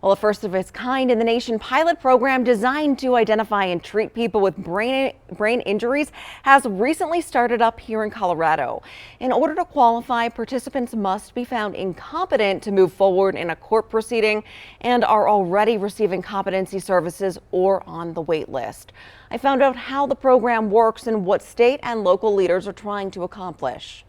Well, a first of its kind in the nation pilot program designed to identify and treat people with brain injuries has recently started up here in Colorado. In order to qualify, participants must be found incompetent to move forward in a court proceeding and are already receiving competency services or on the wait list. I found out how the program works and what state and local leaders are trying to accomplish.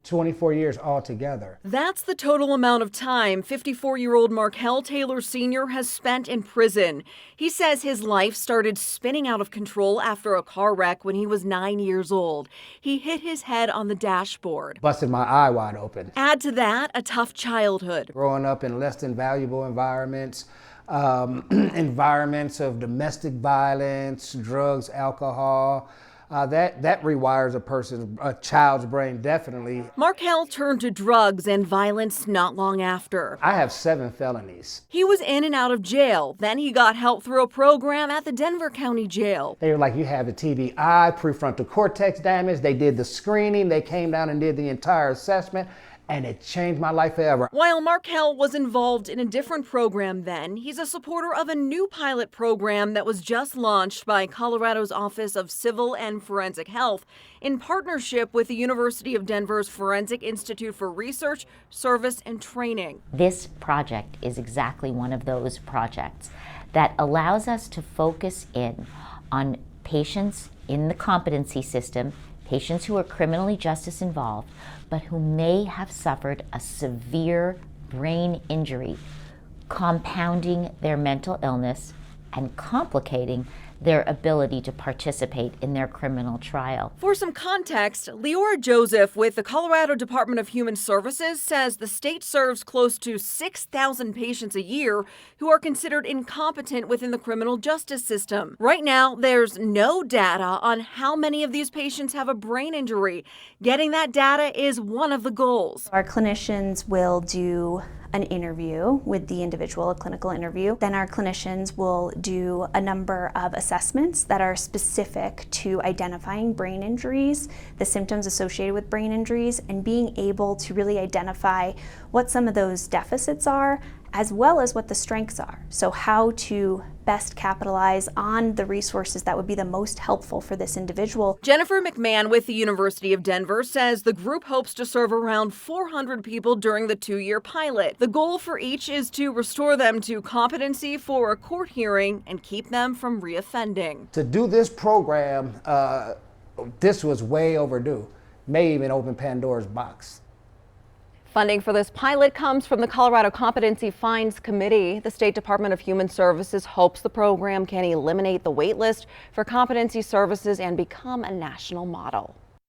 24 years altogether. That's the total amount of time 54-year-old Markel Taylor Sr. has spent in prison. He says his life started spinning out of control after a car wreck when he was 9 years old. He hit his head on the dashboard. Busted my eye wide open. Add to that a tough childhood. Growing up in less than valuable environments, environments of domestic violence, drugs, alcohol. That rewires a child's brain, definitely. Markel turned to drugs and violence not long after. I have 7 felonies. He was in and out of jail. Then he got help through a program at the Denver County Jail. They were like, you have a TBI, prefrontal cortex damage. They did the screening. They came down and did the entire assessment. And it changed my life forever. While Markel was involved in a different program then, he's a supporter of a new pilot program that was just launched by Colorado's Office of Civil and Forensic Health in partnership with the University of Denver's Forensic Institute for Research, Service, and Training. This project is exactly one of those projects that allows us to focus in on patients in the competency system, patients who are criminally justice involved, but who may have suffered a severe brain injury, compounding their mental illness and complicating their ability to participate in their criminal trial. For some context, Leora Joseph with the Colorado Department of Human Services says the state serves close to 6,000 patients a year who are considered incompetent within the criminal justice system. Right now, there's no data on how many of these patients have a brain injury. Getting that data is one of the goals. Our clinicians will do an interview with the individual, a clinical interview. Then our clinicians will do a number of assessments that are specific to identifying brain injuries, the symptoms associated with brain injuries, and being able to really identify what some of those deficits are, as well as what the strengths are. So how to best capitalize on the resources that would be the most helpful for this individual. Jennifer McMahon with the University of Denver says the group hopes to serve around 400 people during the 2-year pilot. The goal for each is to restore them to competency for a court hearing and keep them from reoffending. To do this program, this was way overdue. May even open Pandora's box. Funding for this pilot comes from the Colorado Competency Fines Committee. The State Department of Human Services hopes the program can eliminate the wait list for competency services and become a national model.